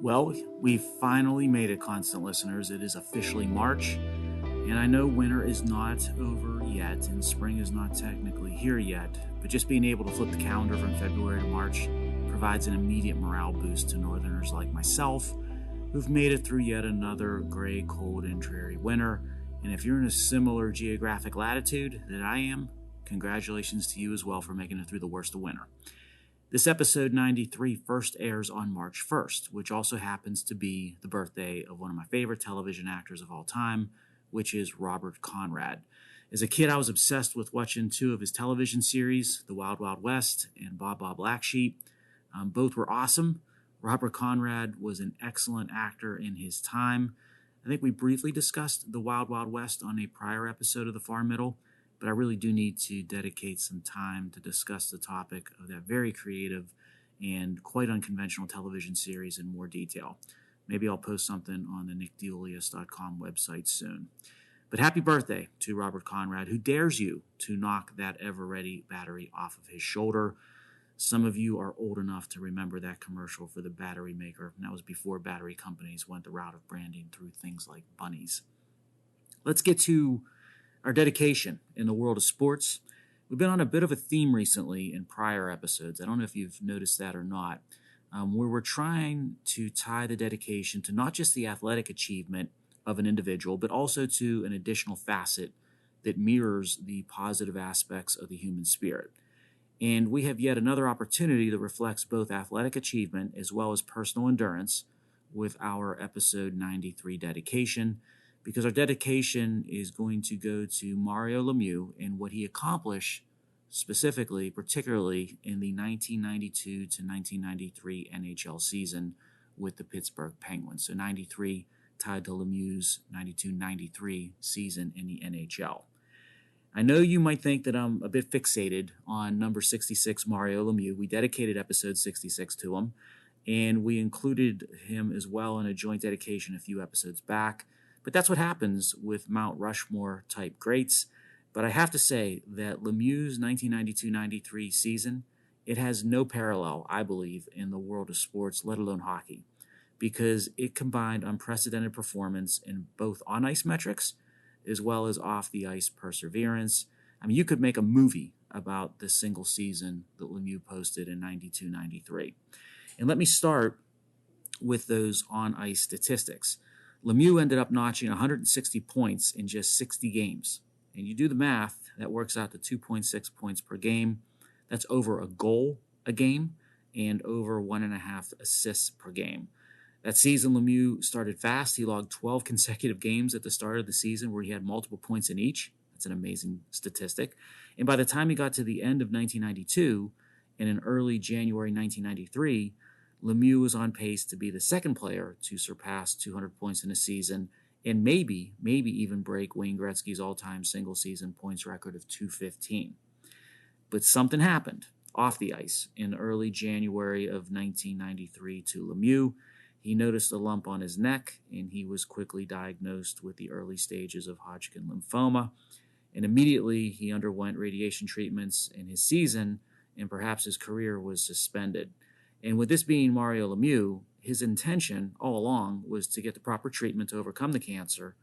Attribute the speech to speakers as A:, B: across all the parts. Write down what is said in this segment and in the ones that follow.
A: Well, we've finally made it, constant listeners. It is officially March, and I know winter is not over yet, and spring is not technically here yet, but just being able to flip the calendar from February to March provides an immediate morale boost to northerners like myself, who've made it through yet another gray, cold, and dreary winter. And if you're in a similar geographic latitude that I am, congratulations to you as well for making it through the worst of winter. This episode 93 first airs on March 1st, which also happens to be the birthday of one of my favorite television actors of all time, which is Robert Conrad. As a kid, I was obsessed with watching two of his television series, The Wild Wild West and Baa Baa Black Sheep. Both were awesome. Robert Conrad was an excellent actor in his time. I think we briefly discussed The Wild Wild West on a prior episode of The Far Middle, but I really do need to dedicate some time to discuss the topic of that very creative and quite unconventional television series in more detail. Maybe I'll post something on the nickdeulius.com website soon. But happy birthday to Robert Conrad, who dares you to knock that ever-ready battery off of his shoulder. Some of you are old enough to remember that commercial for the battery maker, and that was before battery companies went the route of branding through things like bunnies. Let's get to our dedication in the world of sports. We've been on a bit of a theme recently in prior episodes. I don't know if you've noticed that or not, where we're trying to tie the dedication to not just the athletic achievement of an individual, but also to an additional facet that mirrors the positive aspects of the human spirit. And we have yet another opportunity that reflects both athletic achievement as well as personal endurance with our episode 93 dedication, because our dedication is going to go to Mario Lemieux and what he accomplished specifically, particularly in the 1992 to 1993 NHL season with the Pittsburgh Penguins. So 93 tied to Lemieux's 92-93 season in the NHL. I know you might think that I'm a bit fixated on number 66, Mario Lemieux. We dedicated episode 66 to him, and we included him as well in a joint dedication a few episodes back. But that's what happens with Mount Rushmore type greats. But I have to say that Lemieux's 1992-93 season, it has no parallel, I believe, in the world of sports, let alone hockey, because it combined unprecedented performance in both on-ice metrics as well as off-the-ice perseverance. I mean, you could make a movie about the single season that Lemieux posted in 92-93. And let me start with those on-ice statistics. Lemieux ended up notching 160 points in just 60 games. And you do the math, that works out to 2.6 points per game. That's over a goal a game and over 1.5 assists per game. That season, Lemieux started fast. He logged 12 consecutive games at the start of the season where he had multiple points in each. That's an amazing statistic. And by the time he got to the end of 1992 and in early January 1993, Lemieux was on pace to be the second player to surpass 200 points in a season and maybe even break Wayne Gretzky's all-time single-season points record of 215. But something happened off the ice in early January of 1993 to Lemieux. He noticed a lump on his neck, and he was quickly diagnosed with the early stages of Hodgkin lymphoma. And immediately he underwent radiation treatments, and his season and perhaps his career was suspended. And with this being Mario Lemieux, his intention all along was to get the proper treatment to overcome the cancer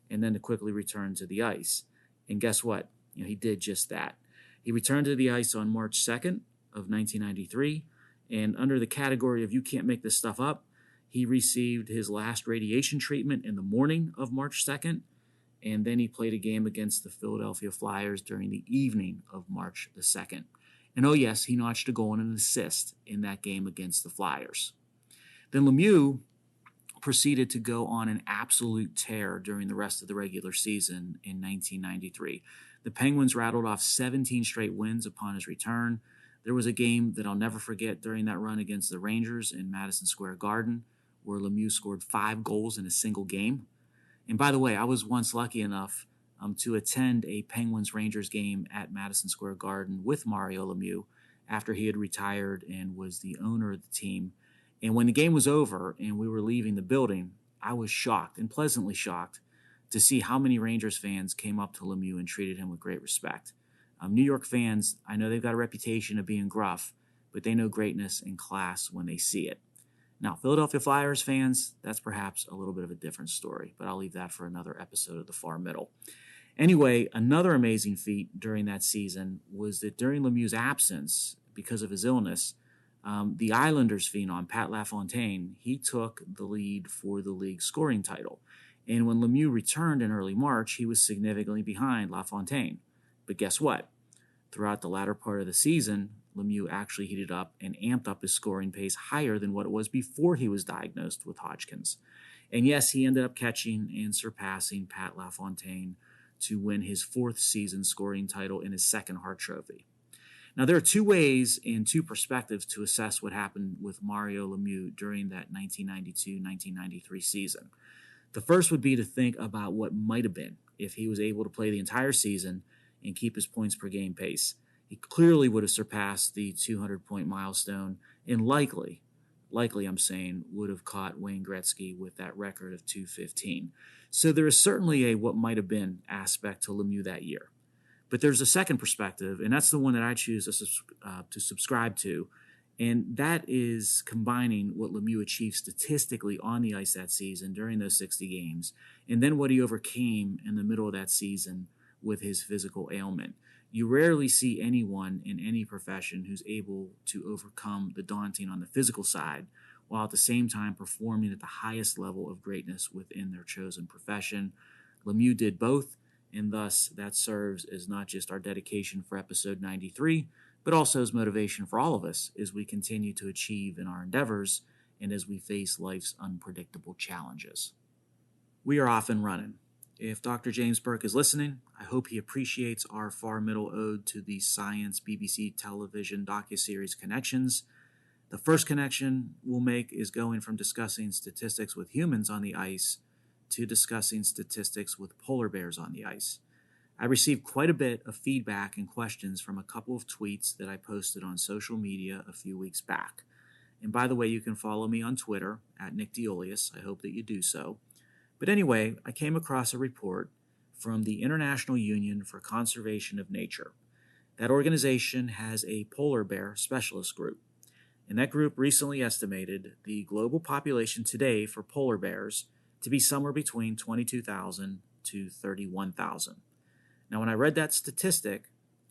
A: and then to quickly return to the ice. And guess what? He did just that. He returned to the ice on March 2nd of 1993, and under the category of you can't make this stuff up, he received his last radiation treatment in the morning of March 2nd, and then he played a game against the Philadelphia Flyers during the evening of March the 2nd. And oh yes, he notched a goal and an assist in that game against the Flyers. Then Lemieux proceeded to go on an absolute tear during the rest of the regular season in 1993. The Penguins rattled off 17 straight wins upon his return. There was a game that I'll never forget during that run against the Rangers in Madison Square Garden, where Lemieux scored 5 goals in a single game. And by the way, I was once lucky enough to attend a Penguins-Rangers game at Madison Square Garden with Mario Lemieux after he had retired and was the owner of the team. And when the game was over and we were leaving the building, I was shocked and pleasantly shocked to see how many Rangers fans came up to Lemieux and treated him with great respect. New York fans, I know they've got a reputation of being gruff, but they know greatness and class when they see it. Now, Philadelphia Flyers fans, that's perhaps a little bit of a different story, but I'll leave that for another episode of the Far Middle. Anyway, another amazing feat during that season was that during Lemieux's absence, because of his illness, the Islanders phenom, Pat LaFontaine, he took the lead for the league scoring title. And when Lemieux returned in early March, he was significantly behind LaFontaine. But guess what? Throughout the latter part of the season, Lemieux actually heated up and amped up his scoring pace higher than what it was before he was diagnosed with Hodgkin's. And yes, he ended up catching and surpassing Pat LaFontaine to win his fourth season scoring title in his second Hart Trophy. Now, there are two ways and two perspectives to assess what happened with Mario Lemieux during that 1992-1993 season. The first would be to think about what might have been if he was able to play the entire season and keep his points per game pace. He clearly would have surpassed the 200-point milestone and likely I'm saying, would have caught Wayne Gretzky with that record of 215. So there is certainly a what might have been aspect to Lemieux that year. But there's a second perspective, and that's the one that I choose to subscribe to, and that is combining what Lemieux achieved statistically on the ice that season during those 60 games, and then what he overcame in the middle of that season with his physical ailment. You rarely see anyone in any profession who's able to overcome the daunting on the physical side while at the same time performing at the highest level of greatness within their chosen profession. Lemieux did both, and thus that serves as not just our dedication for episode 93, but also as motivation for all of us as we continue to achieve in our endeavors and as we face life's unpredictable challenges. We are off and running. If Dr. James Burke is listening, I hope he appreciates our Far Middle ode to the science BBC television docuseries Connections. The first connection we'll make is going from discussing statistics with humans on the ice to discussing statistics with polar bears on the ice. I received quite a bit of feedback and questions from a couple of tweets that I posted on social media a few weeks back. And by the way, you can follow me on Twitter at Nick Diolius. I hope that you do so. But anyway, I came across a report from the International Union for Conservation of Nature. That organization has a polar bear specialist group. And that group recently estimated the global population today for polar bears to be somewhere between 22,000 to 31,000. Now, when I read that statistic,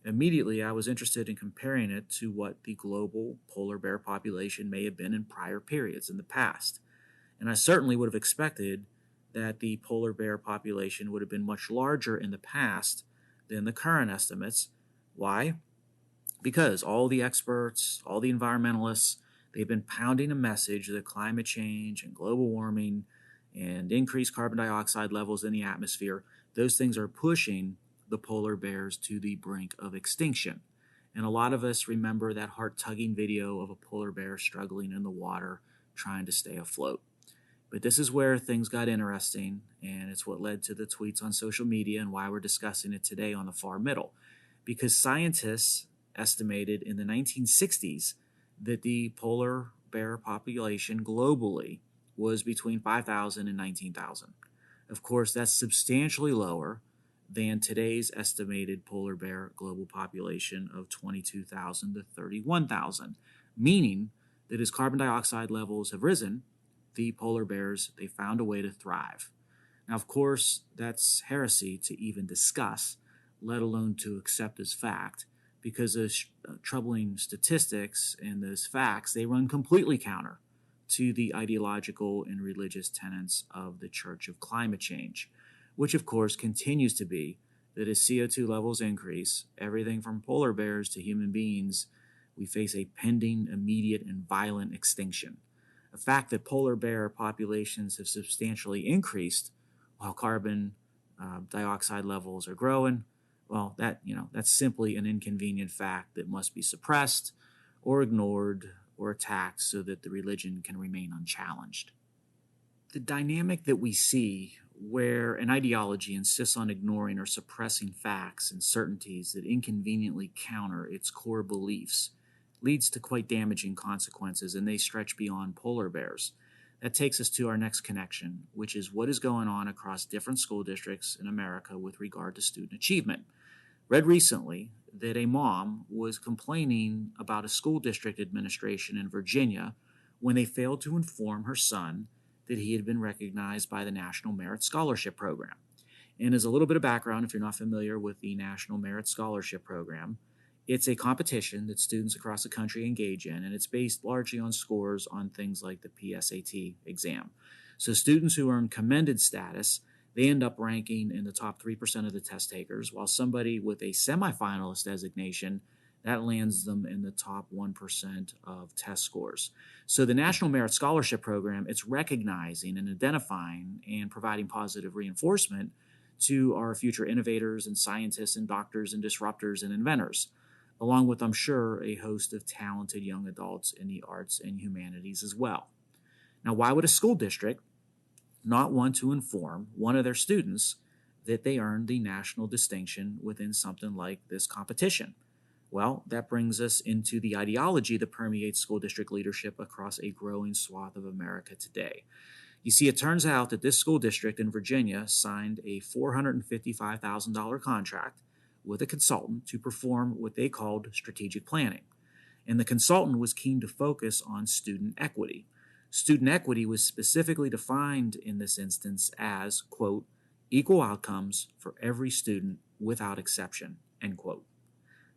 A: immediately I was interested in comparing it to what the global polar bear population may have been in prior periods in the past. And I certainly would have expected that the polar bear population would have been much larger in the past than the current estimates. Why? Because all the experts, all the environmentalists, they've been pounding a message that climate change and global warming and increased carbon dioxide levels in the atmosphere, those things are pushing the polar bears to the brink of extinction. And a lot of us remember that heart-tugging video of a polar bear struggling in the water trying to stay afloat. But this is where things got interesting, and it's what led to the tweets on social media and why we're discussing it today on the Far Middle. Because scientists estimated in the 1960s that the polar bear population globally was between 5,000 and 19,000. Of course, that's substantially lower than today's estimated polar bear global population of 22,000 to 31,000, meaning that as carbon dioxide levels have risen, the polar bears, they found a way to thrive. Now, of course, that's heresy to even discuss, let alone to accept as fact, because those troubling statistics and those facts, they run completely counter to the ideological and religious tenets of the Church of Climate Change, which of course continues to be that as CO2 levels increase, everything from polar bears to human beings, we face a pending, immediate, and violent extinction. The fact that polar bear populations have substantially increased while carbon dioxide levels are growing, well, that's simply an inconvenient fact that must be suppressed or ignored or attacked so that the religion can remain unchallenged. The dynamic that we see where an ideology insists on ignoring or suppressing facts and certainties that inconveniently counter its core beliefs leads to quite damaging consequences, and they stretch beyond polar bears. That takes us to our next connection, which is what is going on across different school districts in America with regard to student achievement. Read recently that a mom was complaining about a school district administration in Virginia when they failed to inform her son that he had been recognized by the National Merit Scholarship Program. And as a little bit of background, if you're not familiar with the National Merit Scholarship Program, it's a competition that students across the country engage in, and it's based largely on scores on things like the PSAT exam. So students who earn commended status, they end up ranking in the top 3% of the test takers, while somebody with a semifinalist designation, that lands them in the top 1% of test scores. So the National Merit Scholarship Program, it's recognizing and identifying and providing positive reinforcement to our future innovators and scientists and doctors and disruptors and inventors, along with, I'm sure, a host of talented young adults in the arts and humanities as well. Now, why would a school district not want to inform one of their students that they earned the national distinction within something like this competition? Well, that brings us into the ideology that permeates school district leadership across a growing swath of America today. You see, it turns out that this school district in Virginia signed a $455,000 contract with a consultant to perform what they called strategic planning. And the consultant was keen to focus on student equity. Student equity was specifically defined in this instance as, quote, equal outcomes for every student without exception, end quote.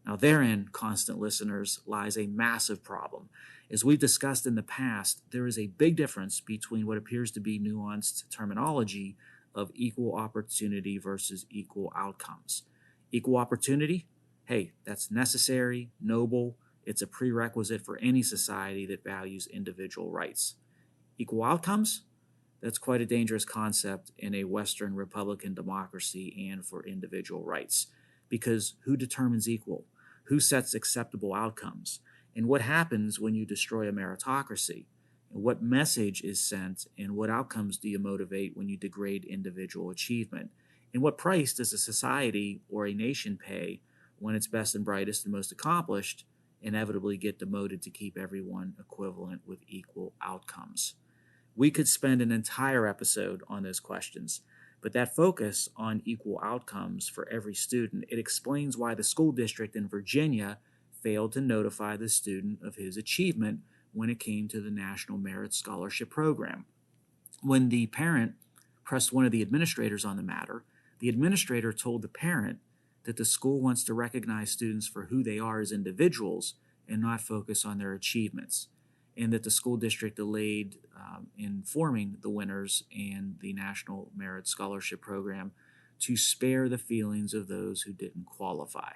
A: Now, therein, constant listeners, lies a massive problem. As we've discussed in the past, there is a big difference between what appears to be nuanced terminology of equal opportunity versus equal outcomes. Equal opportunity, hey, that's necessary, noble. It's a prerequisite for any society that values individual rights. Equal outcomes, that's quite a dangerous concept in a Western Republican democracy and for individual rights. Because who determines equal? Who sets acceptable outcomes? And what happens when you destroy a meritocracy? And what message is sent and what outcomes do you motivate when you degrade individual achievement? And what price does a society or a nation pay when its best and brightest and most accomplished inevitably get demoted to keep everyone equivalent with equal outcomes? We could spend an entire episode on those questions, but that focus on equal outcomes for every student, it explains why the school district in Virginia failed to notify the student of his achievement when it came to the National Merit Scholarship Program. When the parent pressed one of the administrators on the matter, the administrator told the parent that the school wants to recognize students for who they are as individuals and not focus on their achievements, and that the school district delayed informing the winners and the National Merit Scholarship Program to spare the feelings of those who didn't qualify.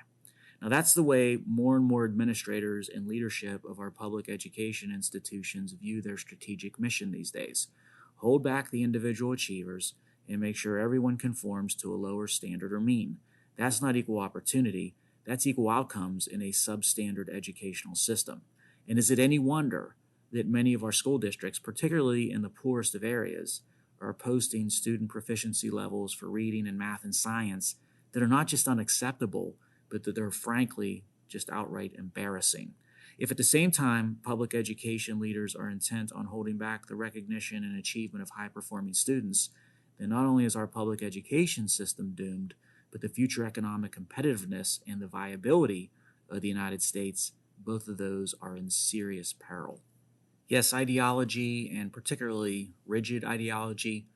A: Now, that's the way more and more administrators and leadership of our public education institutions view their strategic mission these days. Hold back the individual achievers and make sure everyone conforms to a lower standard or mean. That's not equal opportunity. That's equal outcomes in a substandard educational system. And is it any wonder that many of our school districts, particularly in the poorest of areas, are posting student proficiency levels for reading and math and science that are not just unacceptable, but that they're frankly just outright embarrassing? If at the same time public education leaders are intent on holding back the recognition and achievement of high-performing students, then not only is our public education system doomed, but the future economic competitiveness and the viability of the United States, both of those are in serious peril. Yes, ideology, and particularly rigid ideology,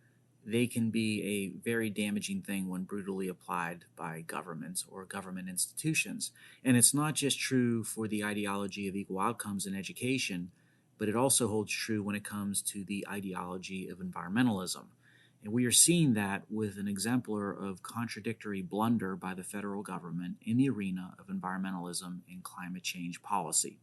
A: they can be a very damaging thing when brutally applied by governments or government institutions. And it's not just true for the ideology of equal outcomes in education, but it also holds true when it comes to the ideology of environmentalism. And we are seeing that with an exemplar of contradictory blunder by the federal government in the arena of environmentalism and climate change policy.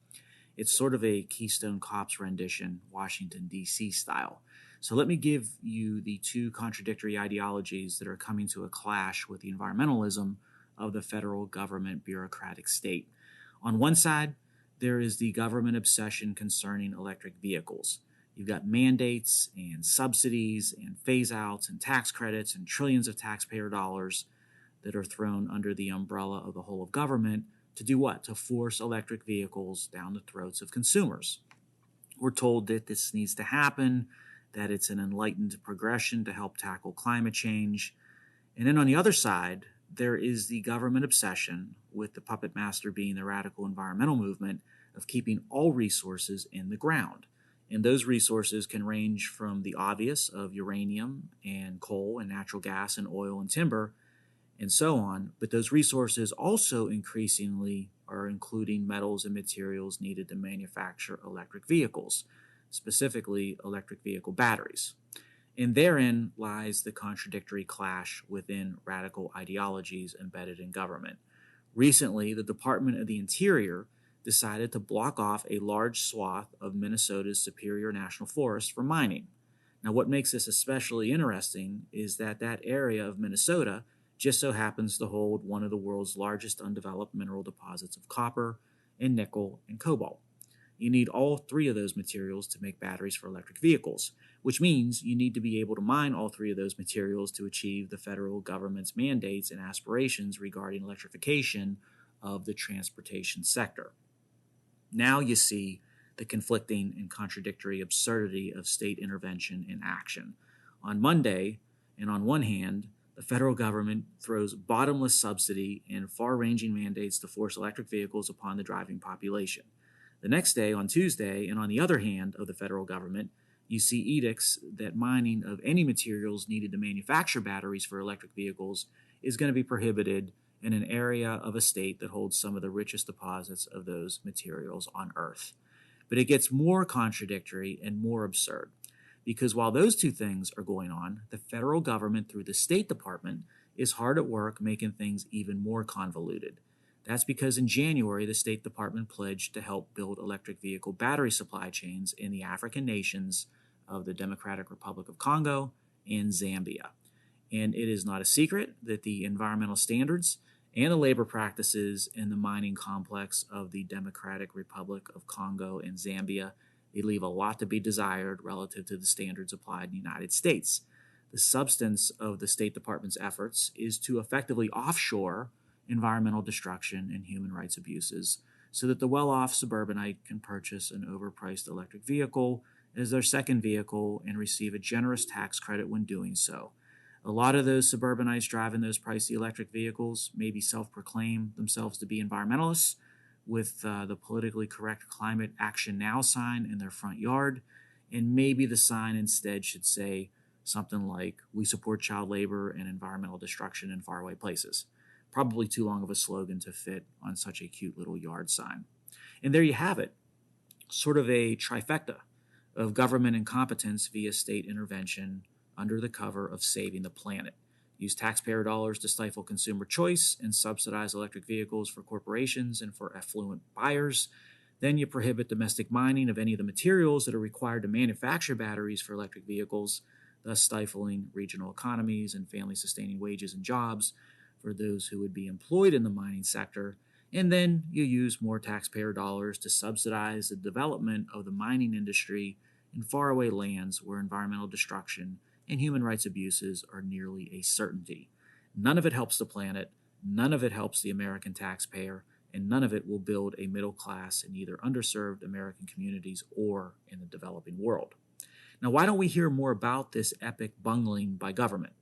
A: It's sort of a Keystone Cops rendition, Washington, D.C. style. So let me give you the two contradictory ideologies that are coming to a clash with the environmentalism of the federal government bureaucratic state. On one side, there is the government obsession concerning electric vehicles. You've got mandates and subsidies and phase-outs and tax credits and trillions of taxpayer dollars that are thrown under the umbrella of the whole of government to do what? To force electric vehicles down the throats of consumers. We're told that this needs to happen, that it's an enlightened progression to help tackle climate change. And then on the other side, there is the government obsession, with the puppet master being the radical environmental movement, of keeping all resources in the ground. And those resources can range from the obvious of uranium and coal and natural gas and oil and timber and so on, but those resources also increasingly are including metals and materials needed to manufacture electric vehicles, specifically electric vehicle batteries. And therein lies the contradictory clash within radical ideologies embedded in government. Recently, the Department of the Interior decided to block off a large swath of Minnesota's Superior National Forest for mining. Now, what makes this especially interesting is that that area of Minnesota just so happens to hold one of the world's largest undeveloped mineral deposits of copper and nickel and cobalt. You need all three of those materials to make batteries for electric vehicles, which means you need to be able to mine all three of those materials to achieve the federal government's mandates and aspirations regarding electrification of the transportation sector. Now you see the conflicting and contradictory absurdity of state intervention in action. On Monday, and on one hand, the federal government throws bottomless subsidy and far-ranging mandates to force electric vehicles upon the driving population. The next day, on Tuesday, and on the other hand of the federal government, you see edicts that mining of any materials needed to manufacture batteries for electric vehicles is going to be prohibited in an area of a state that holds some of the richest deposits of those materials on Earth. But it gets more contradictory and more absurd, because while those two things are going on, the federal government through the State Department is hard at work making things even more convoluted. That's because in January, the State Department pledged to help build electric vehicle battery supply chains in the African nations of the Democratic Republic of Congo and Zambia. And it is not a secret that the environmental standards and the labor practices in the mining complex of the Democratic Republic of Congo and Zambia, they leave a lot to be desired relative to the standards applied in the United States. The substance of the State Department's efforts is to effectively offshore environmental destruction and human rights abuses so that the well-off suburbanite can purchase an overpriced electric vehicle as their second vehicle and receive a generous tax credit when doing so. A lot of those suburbanites driving those pricey electric vehicles maybe self-proclaim themselves to be environmentalists with the politically correct Climate Action Now sign in their front yard, and maybe the sign instead should say something like, "We support child labor and environmental destruction in faraway places." Probably too long of a slogan to fit on such a cute little yard sign. And there you have it, sort of a trifecta of government incompetence via state intervention under the cover of saving the planet. Use taxpayer dollars to stifle consumer choice and subsidize electric vehicles for corporations and for affluent buyers. Then you prohibit domestic mining of any of the materials that are required to manufacture batteries for electric vehicles, thus stifling regional economies and family-sustaining wages and jobs for those who would be employed in the mining sector. And then you use more taxpayer dollars to subsidize the development of the mining industry in faraway lands where environmental destruction and human rights abuses are nearly a certainty. None of it helps the planet, none of it helps the American taxpayer, and none of it will build a middle class in either underserved American communities or in the developing world. Now, why don't we hear more about this epic bungling by government?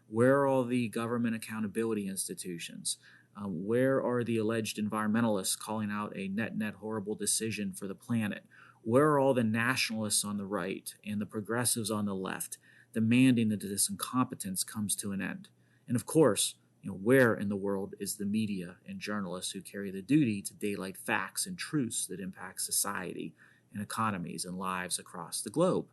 A: Where are all the government accountability institutions? Where are the alleged environmentalists calling out a net horrible decision for the planet? Where are all the nationalists on the right and the progressives on the left demanding that this incompetence comes to an end? And of course, where in the world is the media and journalists who carry the duty to daylight facts and truths that impact society and economies and lives across the globe?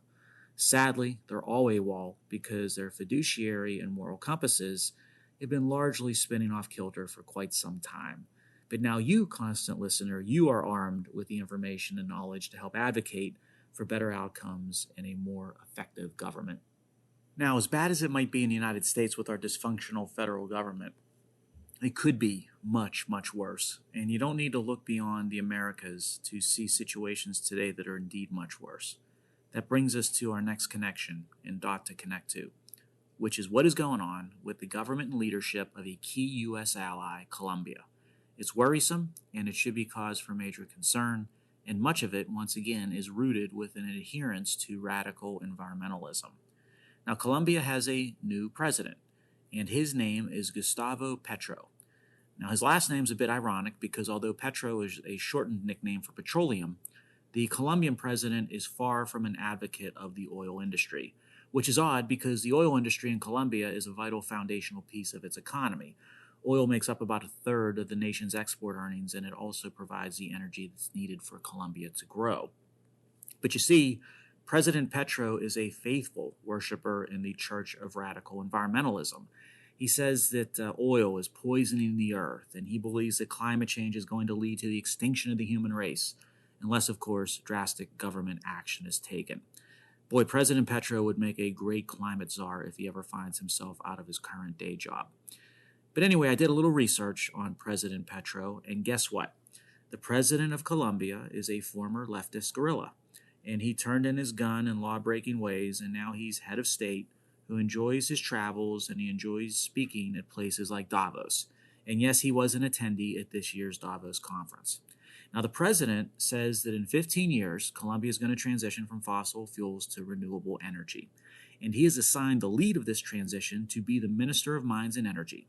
A: Sadly, they're all AWOL because their fiduciary and moral compasses have been largely spinning off kilter for quite some time. But now you, constant listener, you are armed with the information and knowledge to help advocate for better outcomes and a more effective government. Now, as bad as it might be in the United States with our dysfunctional federal government, it could be much, much worse. And you don't need to look beyond the Americas to see situations today that are indeed much worse. That brings us to our next connection and dot to connect to, which is what is going on with the government and leadership of a key U.S. ally, Colombia. It's worrisome, and it should be cause for major concern, and much of it, once again, is rooted with an adherence to radical environmentalism. Now, Colombia has a new president, and his name is Gustavo Petro. Now, his last name's a bit ironic because although Petro is a shortened nickname for petroleum, the Colombian president is far from an advocate of the oil industry, which is odd because the oil industry in Colombia is a vital foundational piece of its economy. Oil makes up about a third of the nation's export earnings, and it also provides the energy that's needed for Colombia to grow. But you see, President Petro is a faithful worshiper in the Church of Radical Environmentalism. He says that oil is poisoning the earth, and he believes that climate change is going to lead to the extinction of the human race, unless, of course, drastic government action is taken. Boy, President Petro would make a great climate czar if he ever finds himself out of his current day job. But anyway, I did a little research on President Petro, and guess what? The president of Colombia is a former leftist guerrilla, and he turned in his gun and law-breaking ways, and now he's head of state who enjoys his travels, and he enjoys speaking at places like Davos. And yes, he was an attendee at this year's Davos conference. Now, the president says that in 15 years, Colombia is going to transition from fossil fuels to renewable energy. And he has assigned the lead of this transition to be the Minister of Mines and Energy.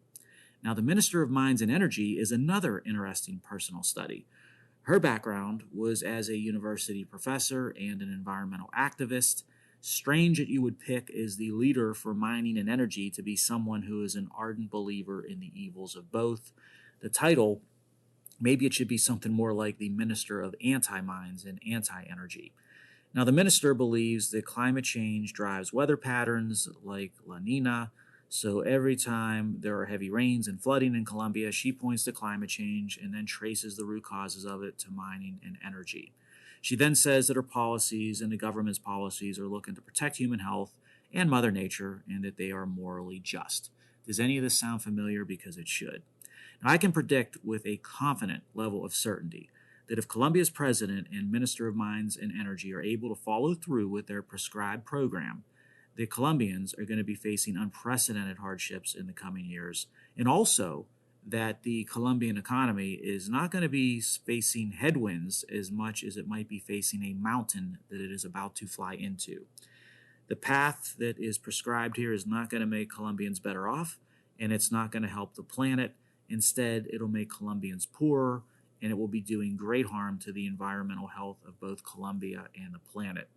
A: Now, the Minister of Mines and Energy is another interesting personal study. Her background was as a university professor and an environmental activist. Strange that you would pick as the leader for mining and energy to be someone who is an ardent believer in the evils of both. The title, maybe it should be something more like the Minister of Anti-Mines and Anti-Energy. Now, the minister believes that climate change drives weather patterns like La Nina. So every time there are heavy rains and flooding in Colombia, she points to climate change and then traces the root causes of it to mining and energy. She then says that her policies and the government's policies are looking to protect human health and Mother Nature, and that they are morally just. Does any of this sound familiar? Because it should. Now, I can predict with a confident level of certainty that if Colombia's president and Minister of Mines and Energy are able to follow through with their prescribed program, the Colombians are going to be facing unprecedented hardships in the coming years, and also that the Colombian economy is not going to be facing headwinds as much as it might be facing a mountain that it is about to fly into. The path that is prescribed here is not going to make Colombians better off, and it's not going to help the planet. Instead, it'll make Colombians poorer, and it will be doing great harm to the environmental health of both Colombia and the planet.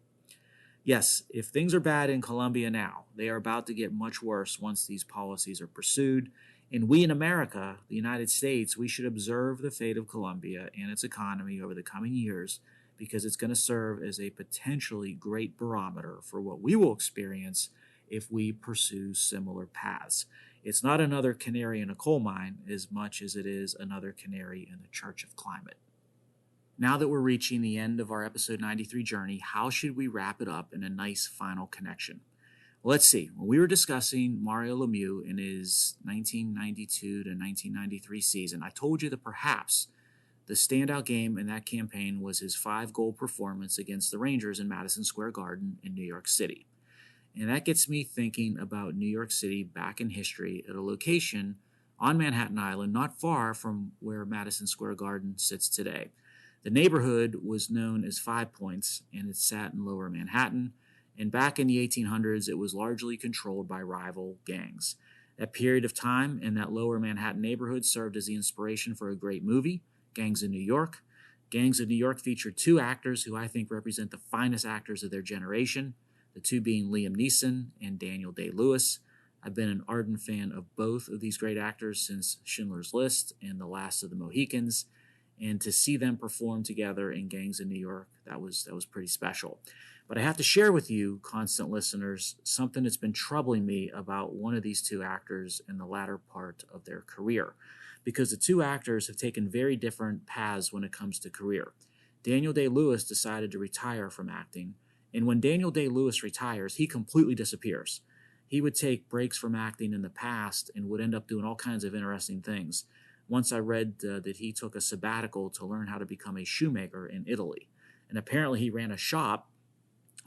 A: Yes, if things are bad in Colombia now, they are about to get much worse once these policies are pursued. And we in America, the United States, we should observe the fate of Colombia and its economy over the coming years, because it's going to serve as a potentially great barometer for what we will experience if we pursue similar paths. It's not another canary in a coal mine as much as it is another canary in the church of climate. Now that we're reaching the end of our episode 93 journey, how should we wrap it up in a nice final connection? Well, let's see. When we were discussing Mario Lemieux in his 1992 to 1993 season, I told you that perhaps the standout game in that campaign was his 5-goal performance against the Rangers in Madison Square Garden in New York City. And that gets me thinking about New York City back in history at a location on Manhattan Island, not far from where Madison Square Garden sits today. The neighborhood was known as 5 Points, and it sat in Lower Manhattan. And back in the 1800s, it was largely controlled by rival gangs. That period of time in that Lower Manhattan neighborhood served as the inspiration for a great movie, Gangs of New York. Gangs of New York featured 2 actors who I think represent the finest actors of their generation, the 2 being Liam Neeson and Daniel Day-Lewis. I've been an ardent fan of both of these great actors since Schindler's List and The Last of the Mohicans. And to see them perform together in Gangs of New York, that was pretty special. But I have to share with you, constant listeners, something that's been troubling me about one of these 2 actors in the latter part of their career, because the 2 actors have taken very different paths when it comes to career. Daniel Day-Lewis decided to retire from acting, and when Daniel Day-Lewis retires, he completely disappears. He would take breaks from acting in the past and would end up doing all kinds of interesting things. Once I read that he took a sabbatical to learn how to become a shoemaker in Italy. And apparently he ran a shop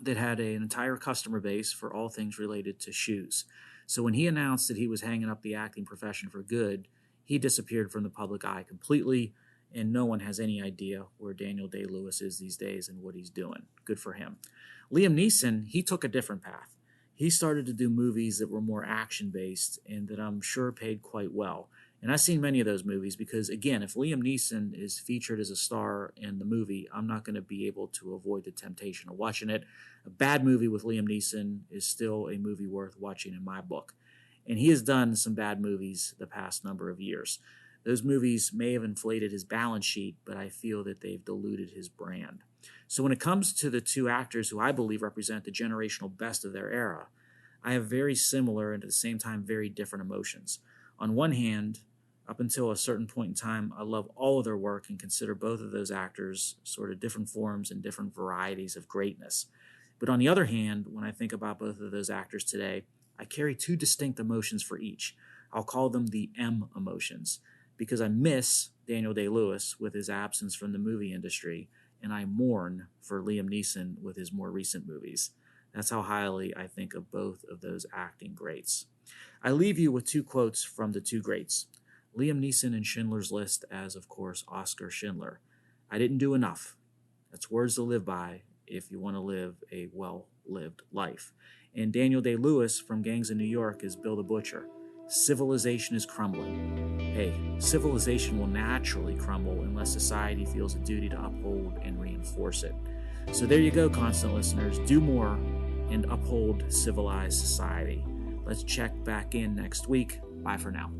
A: that had an entire customer base for all things related to shoes. So when he announced that he was hanging up the acting profession for good, he disappeared from the public eye completely, and no one has any idea where Daniel Day-Lewis is these days and what he's doing. Good for him. Liam Neeson, he took a different path. He started to do movies that were more action-based and that I'm sure paid quite well. And I've seen many of those movies because, again, if Liam Neeson is featured as a star in the movie, I'm not going to be able to avoid the temptation of watching it. A bad movie with Liam Neeson is still a movie worth watching in my book. And he has done some bad movies the past number of years. Those movies may have inflated his balance sheet, but I feel that they've diluted his brand. So when it comes to the two actors who I believe represent the generational best of their era, I have very similar and at the same time very different emotions. On one hand, up until a certain point in time, I love all of their work and consider both of those actors sort of different forms and different varieties of greatness. But on the other hand, when I think about both of those actors today, I carry two distinct emotions for each. I'll call them the M emotions, because I miss Daniel Day-Lewis with his absence from the movie industry, and I mourn for Liam Neeson with his more recent movies. That's how highly I think of both of those acting greats. I leave you with two quotes from the two greats. Liam Neeson in Schindler's List as, of course, Oskar Schindler. I didn't do enough. That's words to live by if you want to live a well-lived life. And Daniel Day-Lewis from Gangs of New York is Bill the Butcher. Civilization is crumbling. Hey, civilization will naturally crumble unless society feels a duty to uphold and reinforce it. So there you go, constant listeners. Do more and uphold civilized society. Let's check back in next week. Bye for now.